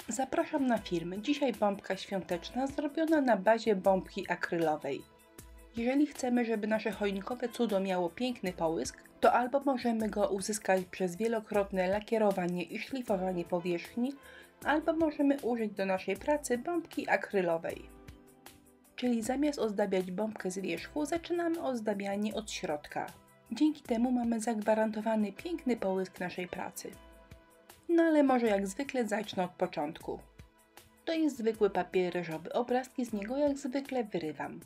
Zapraszam na film. Dzisiaj bombka świąteczna zrobiona na bazie bombki akrylowej. Jeżeli chcemy, żeby nasze choinkowe cudo miało piękny połysk, to albo możemy go uzyskać przez wielokrotne lakierowanie i szlifowanie powierzchni, albo możemy użyć do naszej pracy bombki akrylowej. Czyli zamiast ozdabiać bombkę z wierzchu, zaczynamy ozdabianie od środka. Dzięki temu mamy zagwarantowany piękny połysk naszej pracy. No ale może jak zwykle zacznę od początku. To jest zwykły papier ryżowy, obrazki z niego jak zwykle wyrywam.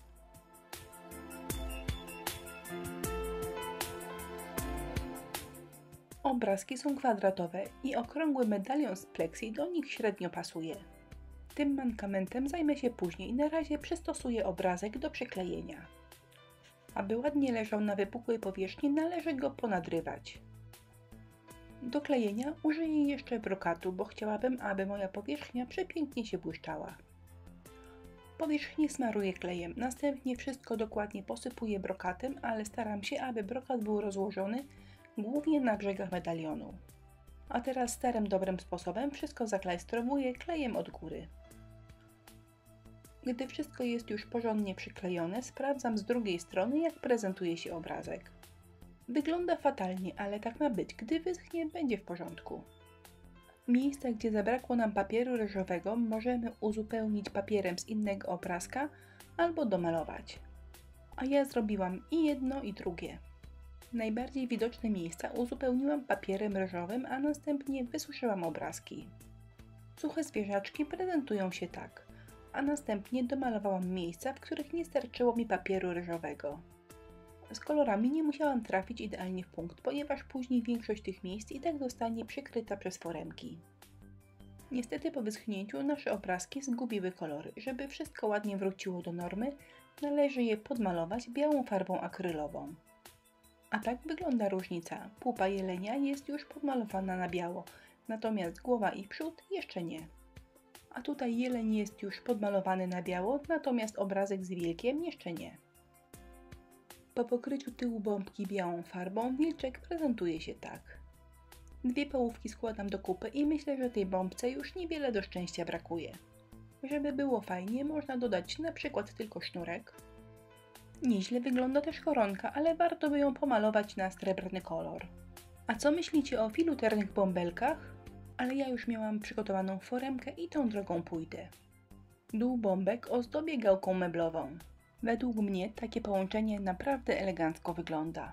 Obrazki są kwadratowe i okrągły medalion z pleksji do nich średnio pasuje. Tym mankamentem zajmę się później, na razie przystosuję obrazek do przyklejenia. Aby ładnie leżał na wypukłej powierzchni, należy go ponadrywać. Do klejenia użyję jeszcze brokatu, bo chciałabym, aby moja powierzchnia przepięknie się błyszczała. Powierzchnię smaruję klejem, następnie wszystko dokładnie posypuję brokatem, ale staram się, aby brokat był rozłożony głównie na brzegach medalionu. A teraz starym dobrym sposobem wszystko zaklajstrowuję klejem od góry. Gdy wszystko jest już porządnie przyklejone, sprawdzam z drugiej strony, jak prezentuje się obrazek. Wygląda fatalnie, ale tak ma być, gdy wyschnie, będzie w porządku. Miejsca, gdzie zabrakło nam papieru ryżowego, możemy uzupełnić papierem z innego obrazka albo domalować. A ja zrobiłam i jedno i drugie. Najbardziej widoczne miejsca uzupełniłam papierem ryżowym, a następnie wysuszyłam obrazki. Suche zwierzaczki prezentują się tak, a następnie domalowałam miejsca, w których nie starczyło mi papieru ryżowego. Z kolorami nie musiałam trafić idealnie w punkt, ponieważ później większość tych miejsc i tak zostanie przykryta przez foremki. Niestety po wyschnięciu nasze obrazki zgubiły kolory. Żeby wszystko ładnie wróciło do normy, należy je podmalować białą farbą akrylową. A tak wygląda różnica. Pupa jelenia jest już podmalowana na biało, natomiast głowa i przód jeszcze nie. A tutaj jeleń jest już podmalowany na biało, natomiast obrazek z wilkiem jeszcze nie. Po pokryciu tyłu bombki białą farbą wilczek prezentuje się tak. Dwie połówki składam do kupy i myślę, że tej bombce już niewiele do szczęścia brakuje. Żeby było fajnie, można dodać na przykład tylko sznurek. Nieźle wygląda też koronka, ale warto by ją pomalować na srebrny kolor. A co myślicie o filuternych bąbelkach? Ale ja już miałam przygotowaną foremkę i tą drogą pójdę. Dół bombek ozdobię gałką meblową. Według mnie takie połączenie naprawdę elegancko wygląda.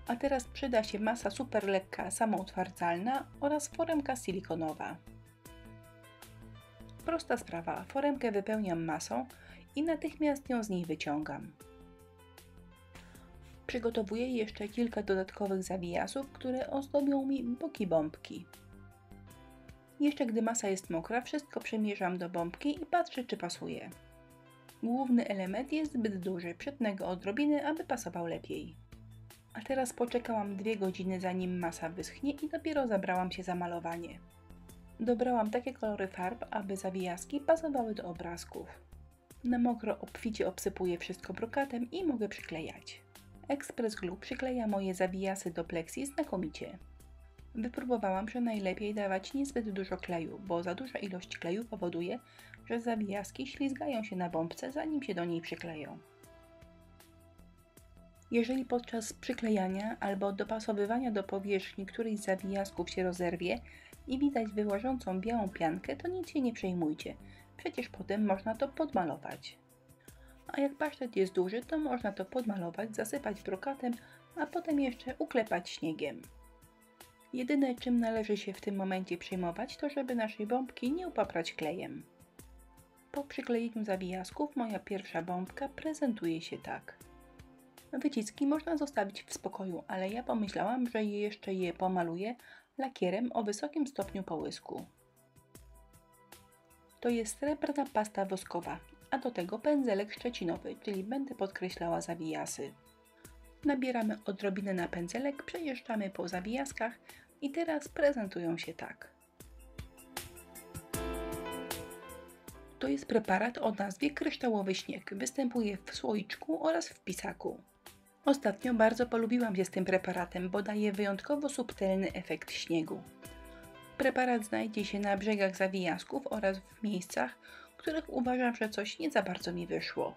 A teraz przyda się masa super lekka, samoutwardzalna oraz foremka silikonowa. Prosta sprawa, foremkę wypełniam masą i natychmiast ją z niej wyciągam. Przygotowuję jeszcze kilka dodatkowych zawijasów, które ozdobią mi boki bombki. Jeszcze gdy masa jest mokra, wszystko przymierzam do bombki i patrzę, czy pasuje. Główny element jest zbyt duży, przytnę go odrobinę, aby pasował lepiej. A teraz poczekałam 2 godziny, zanim masa wyschnie i dopiero zabrałam się za malowanie. Dobrałam takie kolory farb, aby zawijaski pasowały do obrazków. Na mokro obficie obsypuję wszystko brokatem i mogę przyklejać. Express Glue przykleja moje zawijasy do pleksji znakomicie. Wypróbowałam, że najlepiej dawać niezbyt dużo kleju, bo za duża ilość kleju powoduje, że zawijaski ślizgają się na bombce, zanim się do niej przykleją. Jeżeli podczas przyklejania albo dopasowywania do powierzchni któryś z zawijasków się rozerwie i widać wyłażącą białą piankę, to nic się nie przejmujcie, przecież potem można to podmalować. A jak pasztet jest duży, to można to podmalować, zasypać brokatem, a potem jeszcze uklepać śniegiem. Jedyne, czym należy się w tym momencie przejmować, to żeby naszej bombki nie upaprać klejem. Po przyklejeniu zawijasków moja pierwsza bombka prezentuje się tak. Wyciski można zostawić w spokoju, ale ja pomyślałam, że jeszcze je pomaluję lakierem o wysokim stopniu połysku. To jest srebrna pasta woskowa, a do tego pędzelek szczecinowy, czyli będę podkreślała zawijasy. Nabieramy odrobinę na pędzelek, przejeżdżamy po zawijaskach i teraz prezentują się tak. To jest preparat o nazwie kryształowy śnieg. Występuje w słoiczku oraz w pisaku. Ostatnio bardzo polubiłam się z tym preparatem, bo daje wyjątkowo subtelny efekt śniegu. Preparat znajdzie się na brzegach zawijasków oraz w miejscach, w których uważam, że coś nie za bardzo mi wyszło.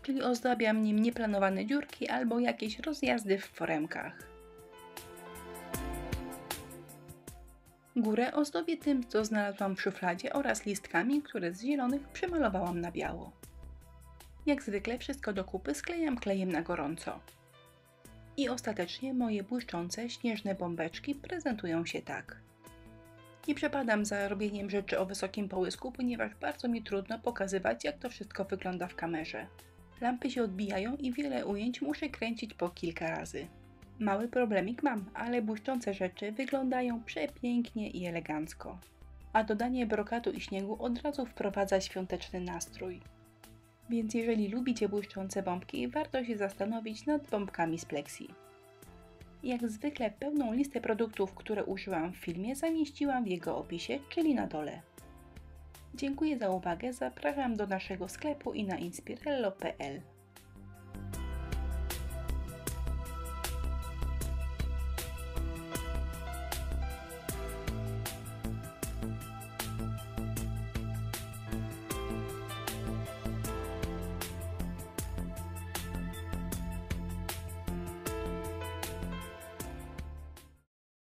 Czyli ozdabiam nim nieplanowane dziurki albo jakieś rozjazdy w foremkach. Górę ozdobię tym, co znalazłam w szufladzie oraz listkami, które z zielonych przemalowałam na biało. Jak zwykle wszystko do kupy sklejam klejem na gorąco. I ostatecznie moje błyszczące, śnieżne bombeczki prezentują się tak. Nie przepadam za robieniem rzeczy o wysokim połysku, ponieważ bardzo mi trudno pokazywać, jak to wszystko wygląda w kamerze. Lampy się odbijają i wiele ujęć muszę kręcić po kilka razy. Mały problemik mam, ale błyszczące rzeczy wyglądają przepięknie i elegancko. A dodanie brokatu i śniegu od razu wprowadza świąteczny nastrój. Więc jeżeli lubicie błyszczące bombki, warto się zastanowić nad bombkami z Plexi. Jak zwykle pełną listę produktów, które użyłam w filmie, zamieściłam w jego opisie, czyli na dole. Dziękuję za uwagę, zapraszam do naszego sklepu i na inspirello.pl.